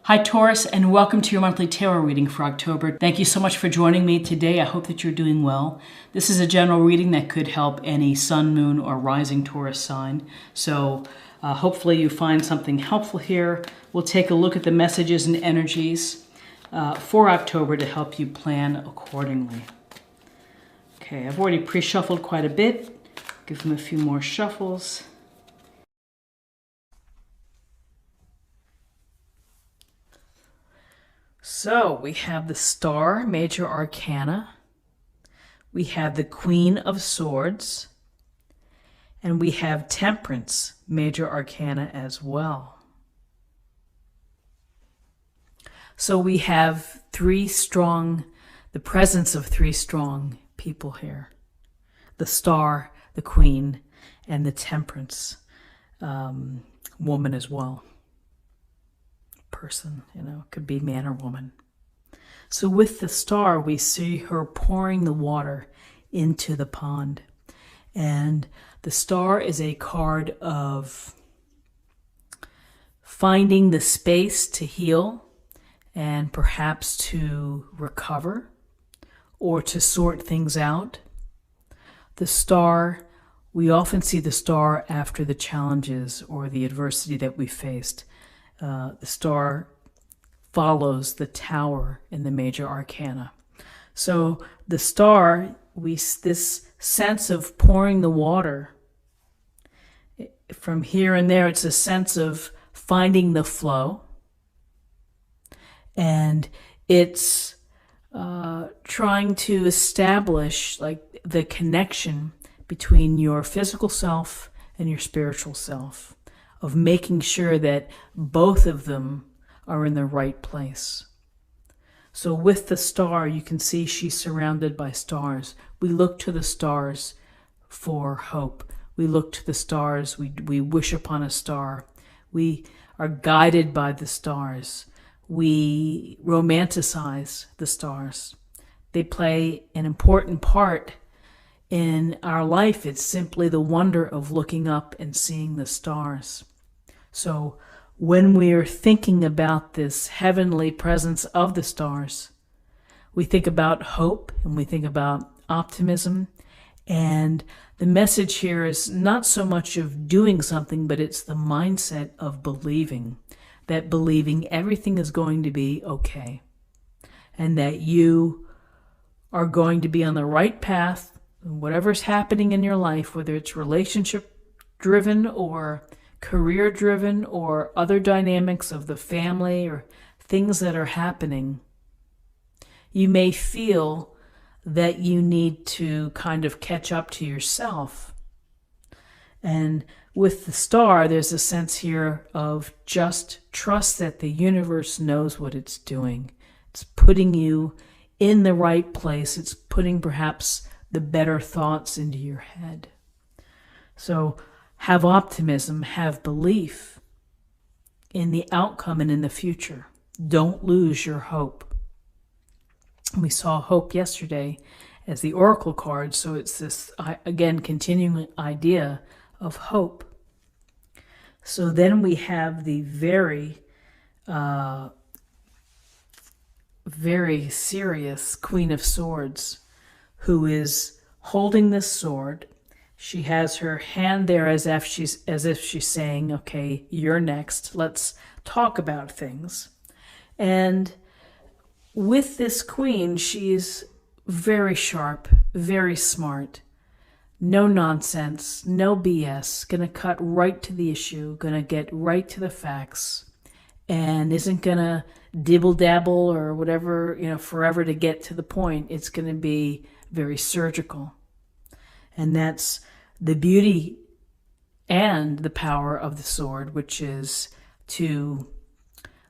Hi Taurus, and welcome to your monthly tarot reading for October. Thank you so much for joining me today. I hope that you're doing well. This is a general reading that could help any sun, moon, or rising Taurus sign. So hopefully you find something helpful here. We'll take a look at the messages and energies for October to help you plan accordingly. Okay, I've already pre-shuffled quite a bit. Give them a few more shuffles. So we have the Star, Major Arcana. We have the Queen of Swords. And we have Temperance, Major Arcana as well. So we have the presence of three strong people here. The Star, the Queen, and the Temperance woman as well. Person, could be man or woman. So with the Star, we see her pouring the water into the pond. And the Star is a card of finding the space to heal and perhaps to recover or to sort things out. The Star, we often see the Star after the challenges or the adversity that we faced. The Star follows the Tower in the Major Arcana. So the Star, this sense of pouring the water from here and there, it's a sense of finding the flow. And it's trying to establish the connection between your physical self and your spiritual self, of making sure that both of them are in the right place. So with the Star, you can see she's surrounded by stars. We look to the stars for hope. We look to the stars. We wish upon a star. We are guided by the stars. We romanticize the stars. They play an important part in our life. It's simply the wonder of looking up and seeing the stars. So when we're thinking about this heavenly presence of the stars, we think about hope and we think about optimism. And the message here is not so much of doing something, but it's the mindset of believing everything is going to be okay, and that you are going to be on the right path. Whatever's happening in your life, whether it's relationship driven or career driven or other dynamics of the family or things that are happening, you may feel that you need to kind of catch up to yourself. And with the Star, there's a sense here of just trust that the universe knows what it's doing. It's putting you in the right place. It's putting perhaps the better thoughts into your head. So have optimism, have belief in the outcome and in the future. Don't lose your hope. We saw hope yesterday as the Oracle card, so it's this, again, continuing idea of hope. So then we have the very, very serious Queen of Swords, who is holding this sword. She has her hand there as if she's saying, okay, you're next. Let's talk about things. And with this queen, she's very sharp, very smart. No nonsense, no BS. Going to cut right to the issue, going to get right to the facts, and isn't going to dibble-dabble or whatever, forever to get to the point. It's going to be very surgical. And that's the beauty and the power of the sword, which is to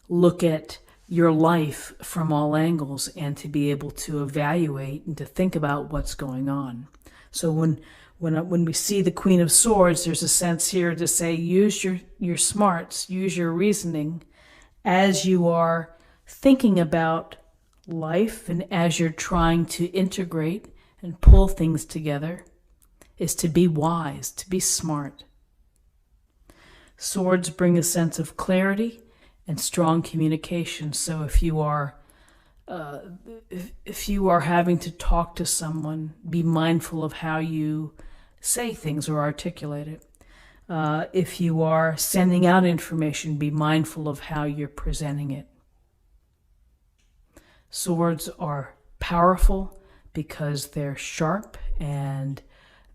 look at your life from all angles and to be able to evaluate and to think about what's going on. So when we see the Queen of Swords, there's a sense here to say, use your smarts, use your reasoning as you are thinking about life and as you're trying to integrate and pull things together, is to be wise, to be smart. Swords bring a sense of clarity and strong communication. So if you are having to talk to someone, be mindful of how you say things or articulate it. If you are sending out information, be mindful of how you're presenting it. Swords are powerful because they're sharp, and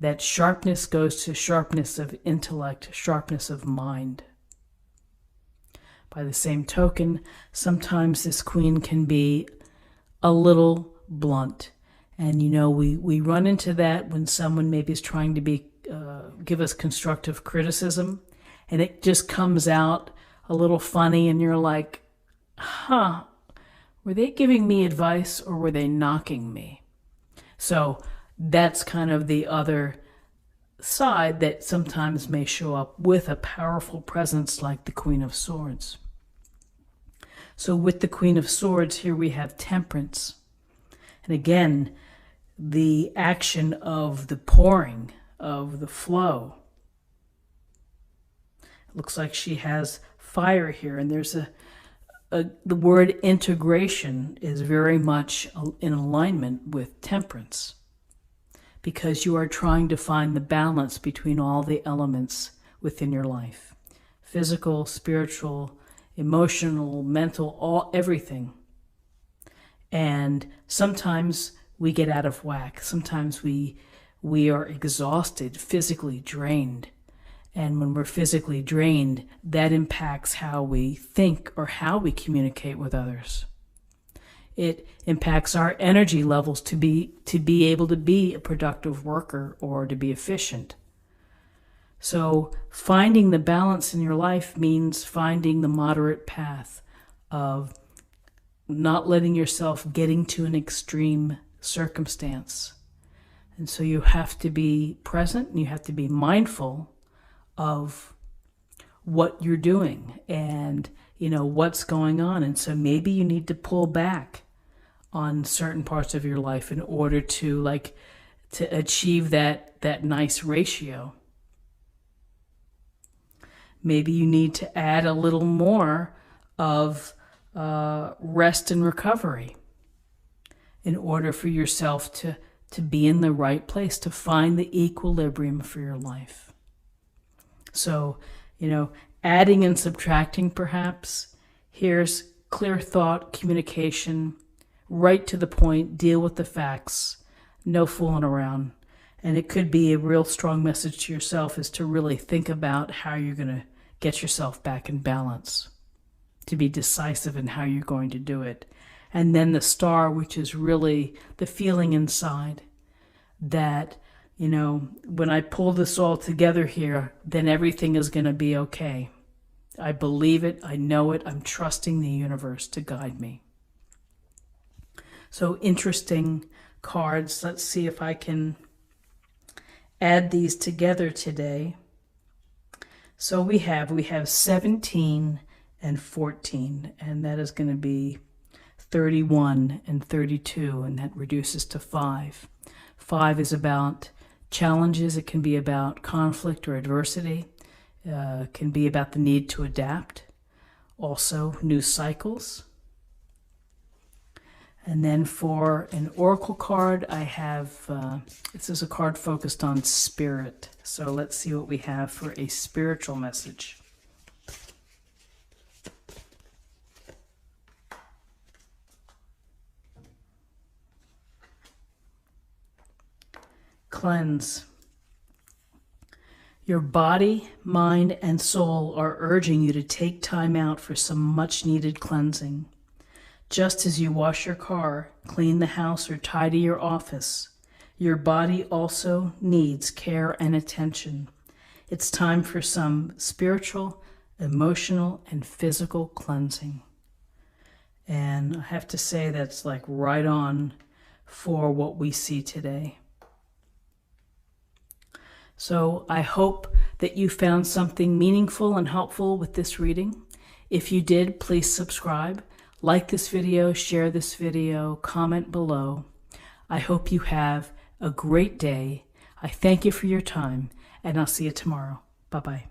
that sharpness goes to sharpness of intellect, sharpness of mind. By the same token, sometimes this queen can be a little blunt. And, we run into that when someone maybe is trying to give us constructive criticism, and it just comes out a little funny, and you're like, were they giving me advice or were they knocking me? So that's kind of the other side that sometimes may show up with a powerful presence like the Queen of Swords. So with the Queen of Swords, here we have temperance. And again, the action of the pouring, of the flow. It looks like she has fire here, and there's the word integration is very much in alignment with temperance, because you are trying to find the balance between all the elements within your life. Physical, spiritual, emotional, mental, everything. And sometimes we get out of whack. Sometimes we are exhausted, physically drained. And when we're physically drained, that impacts how we think or how we communicate with others. It impacts our energy levels to be able to be a productive worker or to be efficient. So finding the balance in your life means finding the moderate path of not letting yourself getting to an extreme circumstance. And so you have to be present, and you have to be mindful of what you're doing and what's going on. And so maybe you need to pull back on certain parts of your life in order to achieve that nice ratio. Maybe you need to add a little more of rest and recovery in order for yourself to be in the right place, to find the equilibrium for your life. So, adding and subtracting perhaps. Here's clear thought, communication, right to the point, deal with the facts, no fooling around. And it could be a real strong message to yourself is to really think about how you're going to get yourself back in balance, to be decisive in how you're going to do it. And then the star, which is really the feeling inside that, when I pull this all together here, then everything is going to be okay. I believe it. I know it. I'm trusting the universe to guide me. So interesting cards. Let's see if I can add these together today. So we have 17 and 14, and that is going to be 31 and 32, and that reduces to 5. 5 is about challenges. It can be about conflict or adversity. It can be about the need to adapt. Also, new cycles. And then for an oracle card, I have, this is a card focused on spirit. So let's see what we have for a spiritual message. Cleanse. Your body, mind, and soul are urging you to take time out for some much-needed cleansing. Just as you wash your car, clean the house, or tidy your office, your body also needs care and attention. It's time for some spiritual, emotional, and physical cleansing. And I have to say that's like right on for what we see today. So I hope that you found something meaningful and helpful with this reading. If you did, please subscribe, like this video, share this video, comment below. I hope you have a great day. I thank you for your time, and I'll see you tomorrow. Bye-bye.